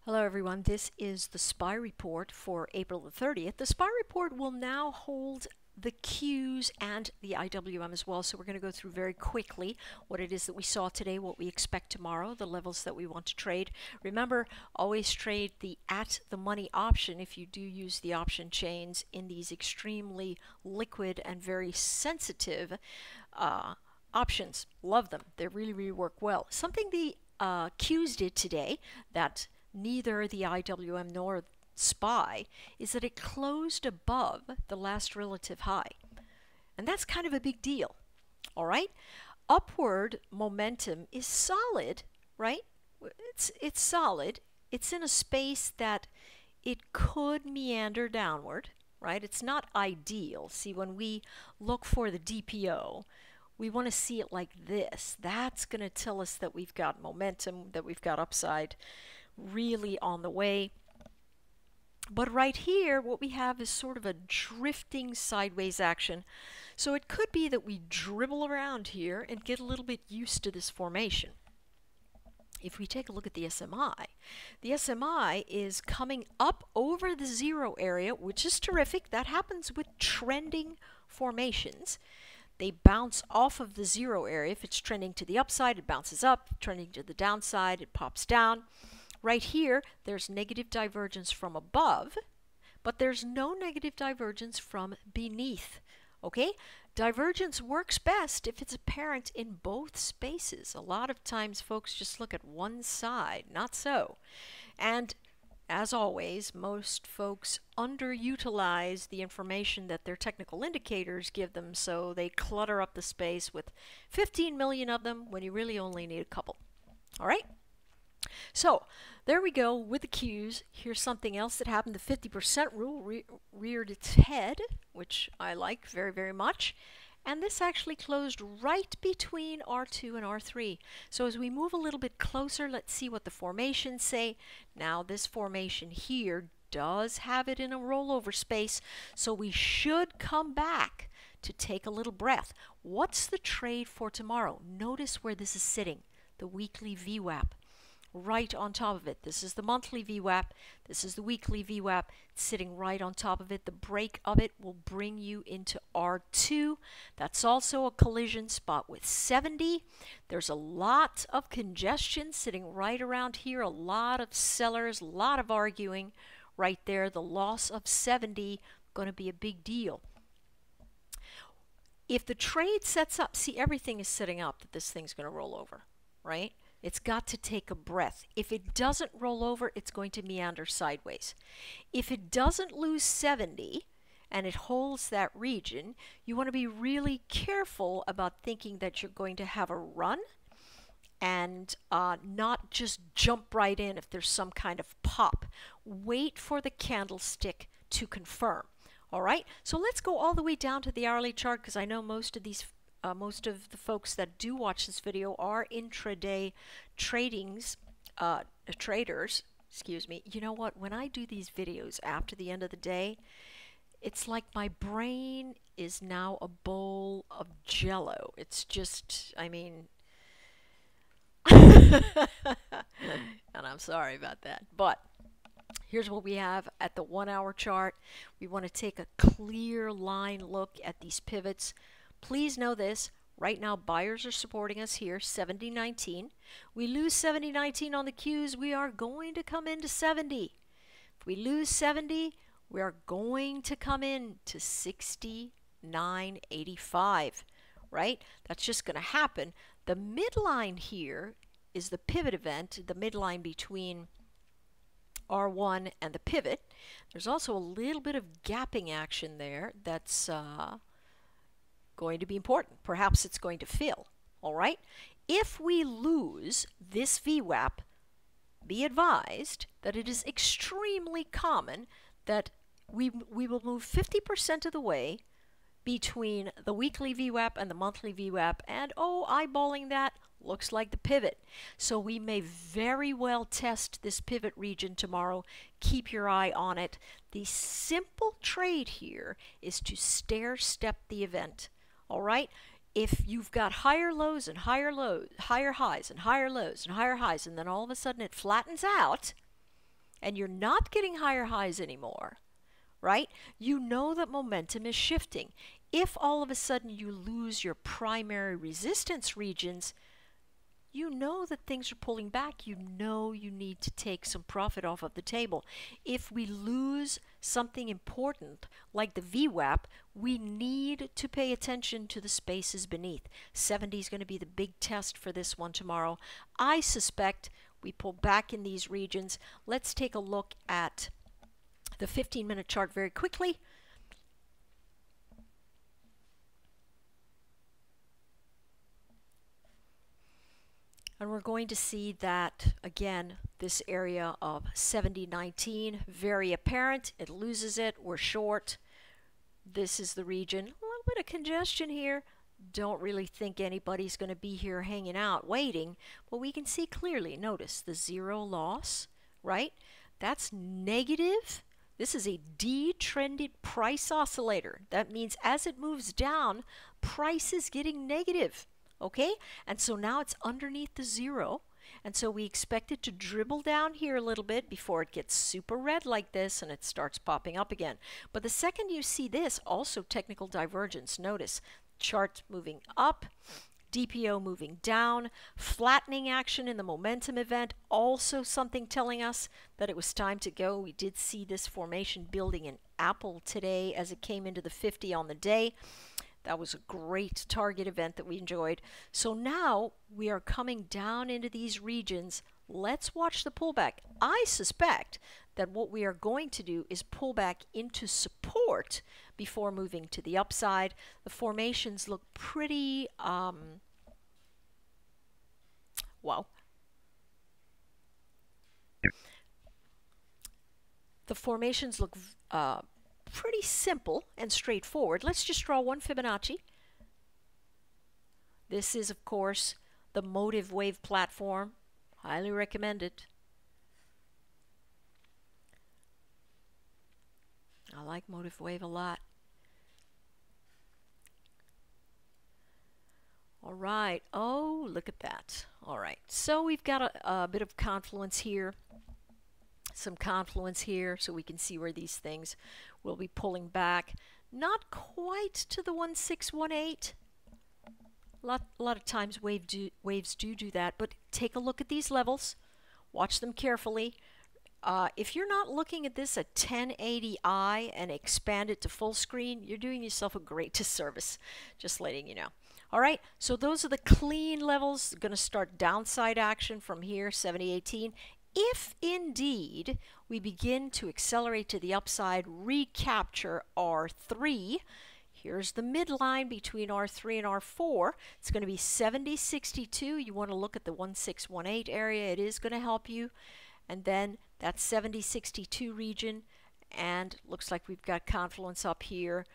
Hello everyone, this is the SPY report for April the 30th. The SPY report will now hold the Qs and the IWM as well, so we're going to go through very quickly what it is that we saw today, what we expect tomorrow, the levels that we want to trade. Remember, always trade the at the money option if you do use the option chains in these extremely liquid and very sensitive options. Love them. They really work well. Something the Qs did today that neither the IWM nor SPY is that it closed above the last relative high. And that's kind of a big deal. All right? Upward momentum is solid, right? It's solid. It's in a space that it could meander downward, right? It's not ideal. See, when we look for the DPO, we want to see it like this. That's going to tell us that we've got momentum, that we've got upside really on the way. But right here, what we have is sort of a drifting sideways action. So it could be that we dribble around here and get a little bit used to this formation. If we take a look at the SMI is coming up over the zero area, which is terrific. That happens with trending formations. They bounce off of the zero area. If it's trending to the upside, it bounces up. Trending to the downside, it pops down. Right here, there's negative divergence from above, but there's no negative divergence from beneath. Okay? Divergence works best if it's apparent in both spaces. A lot of times folks just look at one side. Not so. And as always, most folks underutilize the information that their technical indicators give them, so they clutter up the space with 15 million of them when you really only need a couple. All right? So there we go with the Qs. Here's something else that happened. The 50% rule reared its head, which I like very much. And this actually closed right between R2 and R3. So as we move a little bit closer, let's see what the formations say. Now this formation here does have it in a rollover space, so we should come back to take a little breath. What's the trade for tomorrow? Notice where this is sitting, the weekly VWAP. Right on top of it. This is the monthly VWAP. This is the weekly VWAP. It's sitting right on top of it. The break of it will bring you into R2. That's also a collision spot with 70. There's a lot of congestion sitting right around here. A lot of sellers, a lot of arguing right there. The loss of 70 going to be a big deal. If the trade sets up, see, everything is setting up that this thing's going to roll over, right? It's got to take a breath. If it doesn't roll over, it's going to meander sideways. If it doesn't lose 70 and it holds that region, you want to be really careful about thinking that you're going to have a run and not just jump right in if there's some kind of pop. Wait for the candlestick to confirm. All right, so let's go all the way down to the hourly chart, because I know most of the folks that do watch this video are intraday traders. Excuse me. You know what? When I do these videos after the end of the day, it's like my brain is now a bowl of Jello. It's just, I mean, and I'm sorry about that, but here's what we have at the 1 hour chart. We want to take a clear line look at these pivots. Please know this, right now buyers are supporting us here, 70.19. We lose 70.19 on the Qs, we are going to come into 70. If we lose 70, we are going to come in to 69.85, right? That's just going to happen. The midline here is the pivot event, the midline between R1 and the pivot. There's also a little bit of gapping action there that's going to be important. Perhaps it's going to fill. All right? If we lose this VWAP, be advised that it is extremely common that we will move 50% of the way between the weekly VWAP and the monthly VWAP, and eyeballing that looks like the pivot. So we may very well test this pivot region tomorrow. Keep your eye on it. The simple trade here is to stair-step the event. All right? If you've got higher lows and higher highs and higher lows and higher highs, and then all of a sudden it flattens out, and you're not getting higher highs anymore, right? You know that momentum is shifting. If all of a sudden you lose your primary resistance regions, you know that things are pulling back. You know you need to take some profit off of the table. If we lose something important like the VWAP, we need to pay attention to the spaces beneath. 70 is going to be the big test for this one tomorrow. I suspect we pull back in these regions. Let's take a look at the 15-minute chart very quickly. And we're going to see that, again, this area of 70.19, very apparent. It loses it. We're short. This is the region. A little bit of congestion here. Don't really think anybody's going to be here hanging out, waiting. But we can see clearly, notice the zero loss, right? That's negative. This is a detrended price oscillator. That means as it moves down, price is getting negative. Okay, and so now it's underneath the zero, and so we expect it to dribble down here a little bit before it gets super red like this and it starts popping up again. But the second you see this, also technical divergence, notice chart moving up, DPO moving down, flattening action in the momentum event, also something telling us that it was time to go. We did see this formation building in Apple today as it came into the 50 on the day. That was a great target event that we enjoyed. So now we are coming down into these regions. Let's watch the pullback. I suspect that what we are going to do is pull back into support before moving to the upside. The formations look pretty, wow. The formations look pretty simple and straightforward. Let's just draw one Fibonacci. This is, of course, the Motive Wave platform. Highly recommend it. I like Motive Wave a lot. All right. Oh, look at that. All right. So we've got a bit of confluence here. Some confluence here, so we can see where these things will be pulling back. Not quite to the 1618. A lot of times waves do that, but take a look at these levels. Watch them carefully. If you're not looking at this at 1080i and expand it to full screen, you're doing yourself a great disservice. Just letting you know. All right, so those are the clean levels. Going to start downside action from here, 7018. If indeed we begin to accelerate to the upside, recapture R3, here's the midline between R3 and R4. It's going to be 70.62. You want to look at the 1618 area. It is going to help you. And then that 70.62 region, and looks like we've got confluence up here.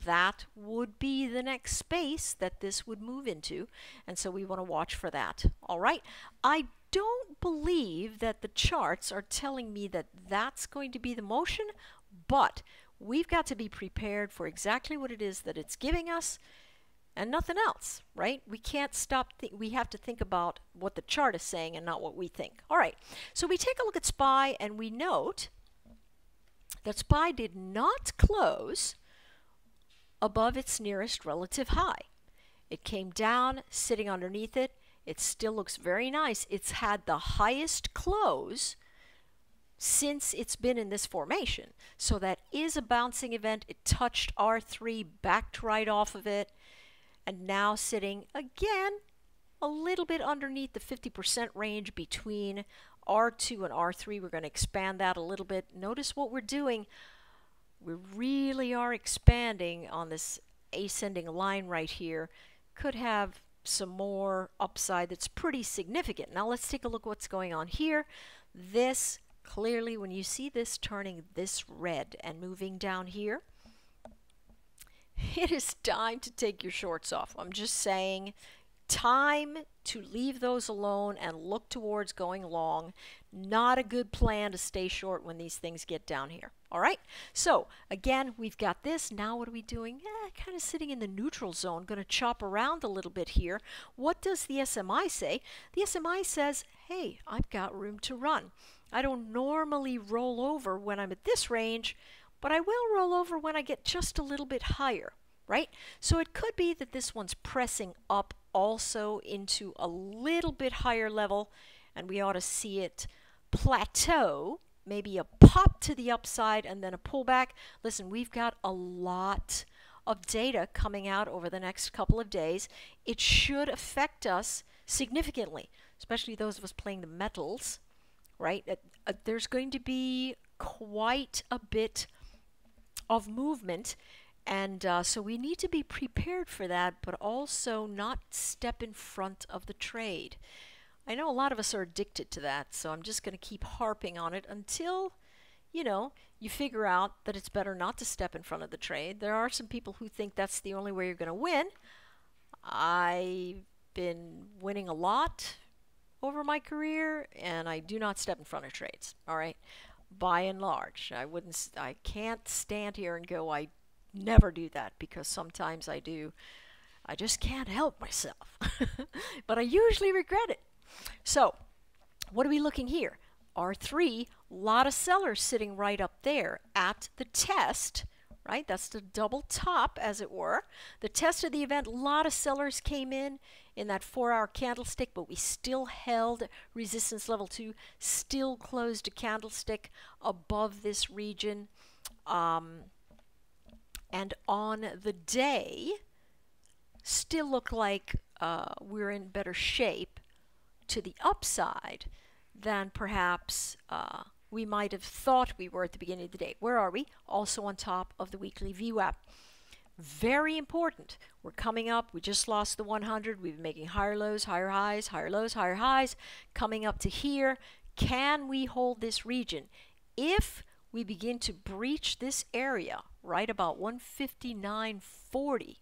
That would be the next space that this would move into, and so we want to watch for that. All right, I don't believe that the charts are telling me that that's going to be the motion, but we've got to be prepared for exactly what it is that it's giving us and nothing else, right? We can't stop. We have to think about what the chart is saying and not what we think. All right, so we take a look at SPY and we note that SPY did not close above its nearest relative high. It came down, sitting underneath it. It still looks very nice. It's had the highest close since it's been in this formation. So that is a bouncing event. It touched R3, backed right off of it, and now sitting again a little bit underneath the 50% range between R2 and R3. We're going to expand that a little bit. Notice what we're doing. We really are expanding on this ascending line right here. Could have some more upside that's pretty significant. Now let's take a look what's going on here. This clearly, when you see this turning this red and moving down here, it is time to take your shorts off. I'm just saying, time to leave those alone and look towards going long. Not a good plan to stay short when these things get down here. All right, so again, we've got this. Now what are we doing? Kind of sitting in the neutral zone, going to chop around a little bit here. What does the SMI say? The SMI says, hey, I've got room to run. I don't normally roll over when I'm at this range, but I will roll over when I get just a little bit higher, right? So it could be that this one's pressing up also into a little bit higher level, and we ought to see it plateau, maybe a pop to the upside and then a pullback. Listen, we've got a lot of data coming out over the next couple of days. It should affect us significantly, especially those of us playing the metals, right? There's going to be quite a bit of movement, and so we need to be prepared for that, but also not step in front of the trade. I know a lot of us are addicted to that, so I'm just going to keep harping on it until, you figure out that it's better not to step in front of the trade. There are some people who think that's the only way you're going to win. I've been winning a lot over my career, and I do not step in front of trades, all right? By and large, I can't stand here and go, I never do that, because sometimes I do. I just can't help myself. But I usually regret it. So, what are we looking here? R3, a lot of sellers sitting right up there at the test, right? That's the double top, as it were. The test of the event, a lot of sellers came in that 4-hour candlestick, but we still held resistance level 2, still closed a candlestick above this region. And on the day, still look like we're in better shape to the upside than perhaps we might have thought we were at the beginning of the day. Where are we? Also on top of the weekly VWAP. Very important. We're coming up. We just lost the 100. We've been making higher lows, higher highs, higher lows, higher highs. Coming up to here. Can we hold this region? If we begin to breach this area, right about 159.40,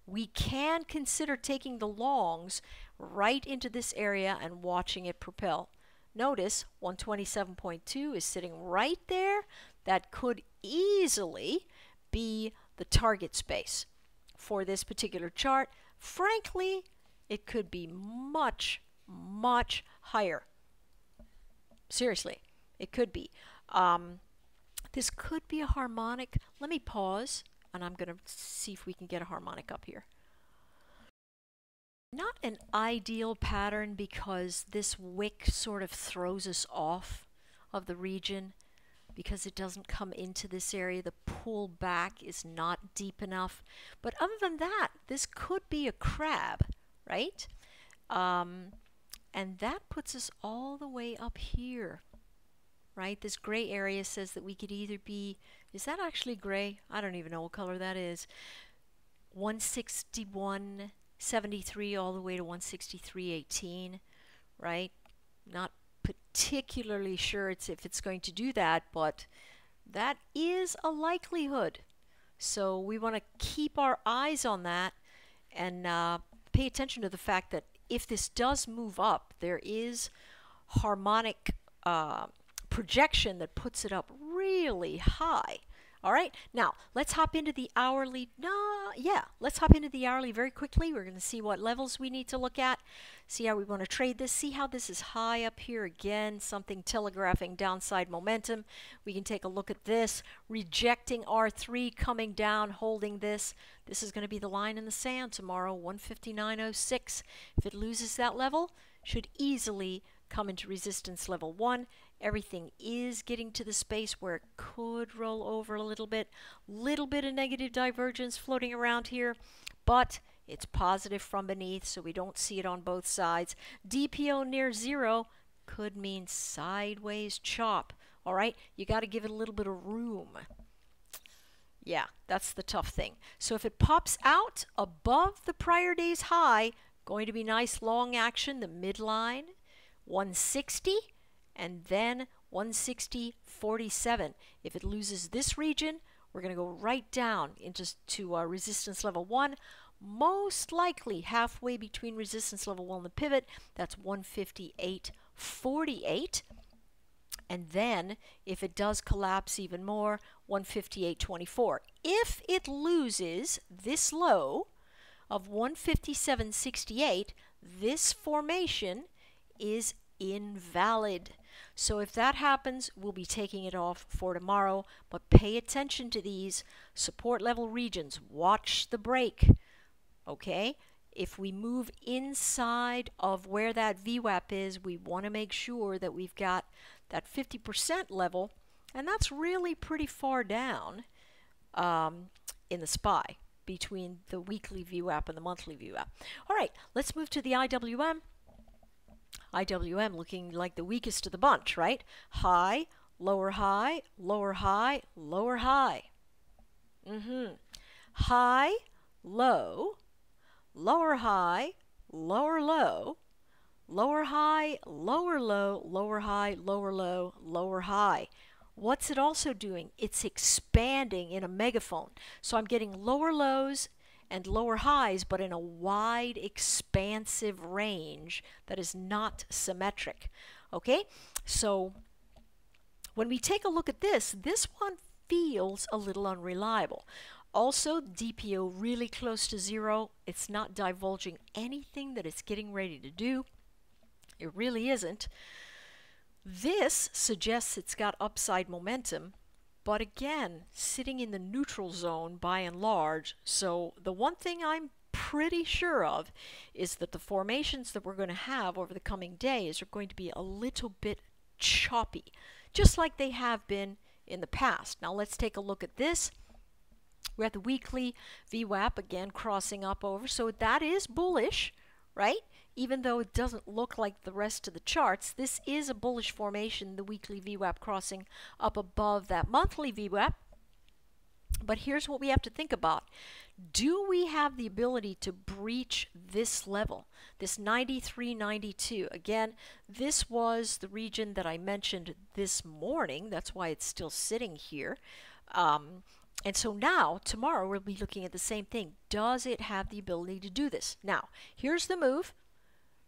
we can consider taking the longs right into this area and watching it propel. Notice 127.2 is sitting right there. That could easily be the target space for this particular chart. Frankly, it could be much, much higher. Seriously, it could be. This could be a harmonic. Let me pause, and I'm going to see if we can get a harmonic up here. Not an ideal pattern because this wick sort of throws us off of the region because it doesn't come into this area. The pull back is not deep enough. But other than that, this could be a crab, right? And that puts us all the way up here, right? This gray area says that we could either be, is that actually gray? I don't even know what color that is. 161.73 all the way to 163.18, right? Not particularly sure if it's going to do that, but that is a likelihood. So we want to keep our eyes on that and pay attention to the fact that if this does move up, there is harmonic projection that puts it up really high. All right, now let's hop into the hourly. Let's hop into the hourly very quickly. We're going to see what levels we need to look at, see how we want to trade this, see how this is high up here again, something telegraphing downside momentum. We can take a look at this, rejecting R3, coming down, holding this. This is going to be the line in the sand tomorrow, 159.06. If it loses that level, should easily come into resistance level 1. Everything is getting to the space where it could roll over a little bit of negative divergence floating around here, but it's positive from beneath, so we don't see it on both sides. DPO near 0 could mean sideways chop. All right, you got to give it a little bit of room. Yeah, that's the tough thing. So if it pops out above the prior day's high, going to be nice long action, the midline, 160, and then 160.47. If it loses this region, we're going to go right down into resistance level 1, most likely halfway between resistance level 1 and the pivot. That's 158.48. And then if it does collapse even more, 158.24. If it loses this low of 157.68, this formation is invalid. So if that happens, we'll be taking it off for tomorrow, but pay attention to these support level regions. Watch the break, okay? If we move inside of where that VWAP is, we want to make sure that we've got that 50% level, and that's really pretty far down in the SPY between the weekly VWAP and the monthly VWAP. All right, let's move to the IWM. IWM looking like the weakest of the bunch, right? High, lower high, lower high, lower high. High, low, lower high, lower low, lower high, lower low, lower high, lower low, lower high. What's it also doing? It's expanding in a megaphone. So I'm getting lower lows and lower highs, but in a wide, expansive range that is not symmetric. Okay, so when we take a look at this one feels a little unreliable. Also, DPO really close to zero. It's not divulging anything that it's getting ready to do. It really isn't. This suggests it's got upside momentum, but again, sitting in the neutral zone by and large. So the one thing I'm pretty sure of is that the formations that we're going to have over the coming days are going to be a little bit choppy, just like they have been in the past. Now let's take a look at this. We're at the weekly VWAP again crossing up over, so that is bullish, right? Even though it doesn't look like the rest of the charts, this is a bullish formation, the weekly VWAP crossing up above that monthly VWAP. But here's what we have to think about. Do we have the ability to breach this level, this 93.92? Again, this was the region that I mentioned this morning. That's why it's still sitting here. And so now, tomorrow, we'll be looking at the same thing. Does it have the ability to do this? Now, here's the move.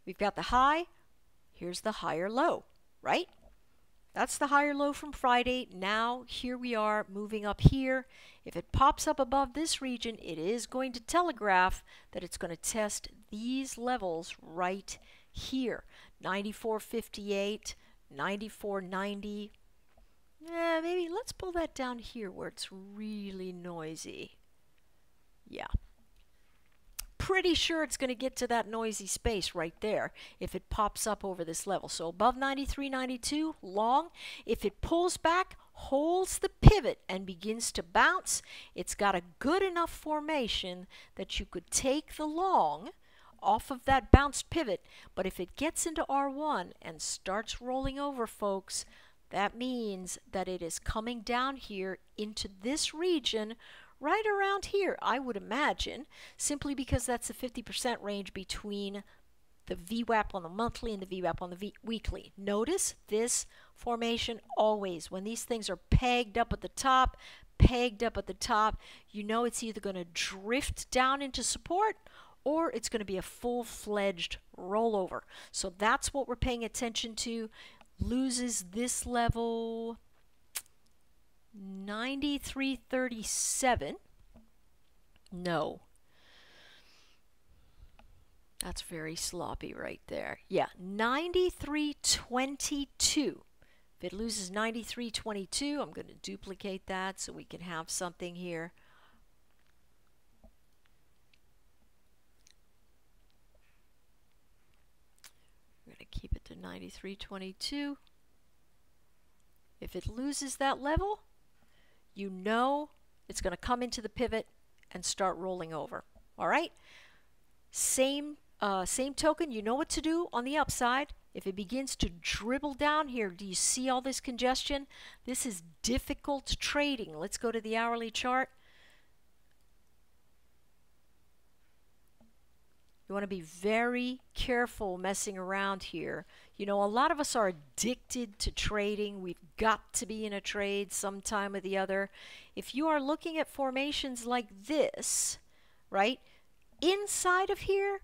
We've got the high. Here's the higher low, right? That's the higher low from Friday. Now, here we are moving up here. If it pops up above this region, it is going to telegraph that it's going to test these levels right here. 94.58, 94.90. Maybe let's pull that down here where it's really noisy. Yeah. Pretty sure it's going to get to that noisy space right there if it pops up over this level. So above 93.92, long. If it pulls back, holds the pivot and begins to bounce, it's got a good enough formation that you could take the long off of that bounced pivot. But if it gets into R1 and starts rolling over, folks, that means that it is coming down here into this region right around here, I would imagine, simply because that's a 50% range between the VWAP on the monthly and the VWAP on the weekly. Notice this formation always, when these things are pegged up at the top, you know it's either going to drift down into support or it's going to be a full-fledged rollover. So that's what we're paying attention to. Loses this level 93.37. No. That's very sloppy right there. Yeah, 93.22. If it loses 93.22, I'm going to duplicate that so we can have something here. We're going to keep it to 93.22. If it loses that level, you know it's going to come into the pivot and start rolling over. All right? Same token, you know what to do on the upside. If it begins to dribble down here, do you see all this congestion? This is difficult trading. Let's go to the hourly chart. You want to be very careful messing around here. You know, a lot of us are addicted to trading. We've got to be in a trade sometime or the other. If you are looking at formations like this, right, inside of here,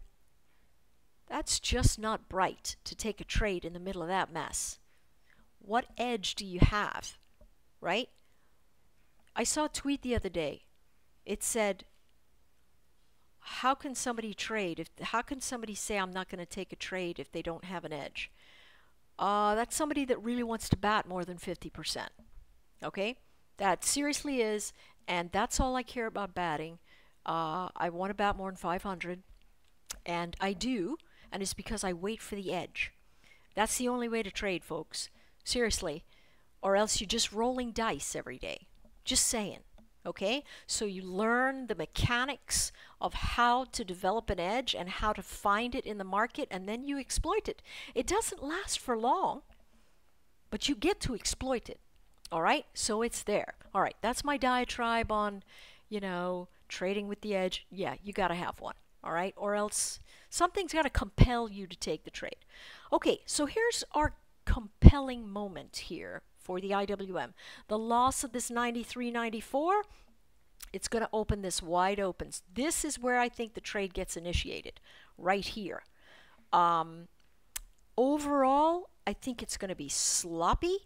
that's just not bright to take a trade in the middle of that mess. What edge do you have, right? I saw a tweet the other day. It said, how can somebody trade? How can somebody say I'm not going to take a trade if they don't have an edge? That's somebody that really wants to bat more than 50%. Okay? That seriously is, and that's all I care about batting. I want to bat more than 500, and I do, and it's because I wait for the edge. That's the only way to trade, folks. Seriously. Or else you're just rolling dice every day. Just saying. Okay? So you learn the mechanics of how to develop an edge and how to find it in the market, and then you exploit it. It doesn't last for long, but you get to exploit it. All right? So it's there. All right, that's my diatribe on, trading with the edge. Yeah, you got to have one. All right? Or else something's got to compel you to take the trade. Okay, so here's our compelling moment here for the IWM. The loss of this 93.94, it's going to open this wide open. This is where I think the trade gets initiated, right here. Overall, I think it's going to be sloppy,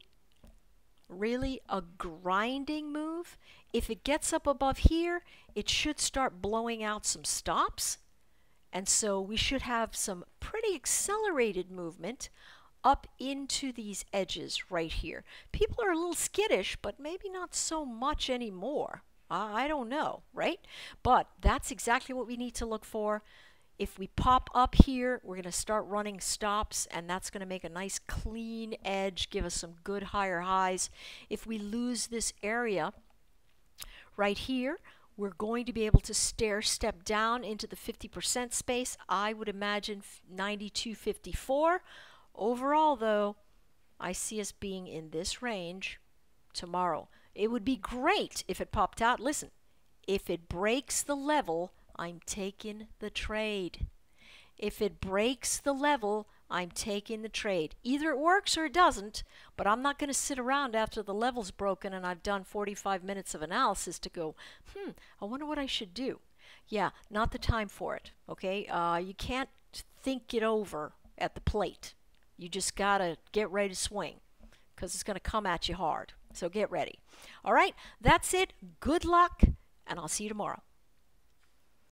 really a grinding move. If it gets up above here, it should start blowing out some stops. And so we should have some pretty accelerated movement up into these edges right here. People are a little skittish, but maybe not so much anymore. I don't know, right? But that's exactly what we need to look for. If we pop up here, we're going to start running stops, and that's going to make a nice clean edge, give us some good higher highs. If we lose this area right here, we're going to be able to stair step down into the 50% space. I would imagine 92.54. Overall, though, I see us being in this range tomorrow. It would be great if it popped out. Listen, if it breaks the level, I'm taking the trade. If it breaks the level, I'm taking the trade. Either it works or it doesn't, but I'm not going to sit around after the level's broken and I've done 45 minutes of analysis to go, I wonder what I should do. Yeah, not the time for it, okay? You can't think it over at the plate. You just got to get ready to swing because it's going to come at you hard. So get ready. All right, that's it. Good luck, and I'll see you tomorrow.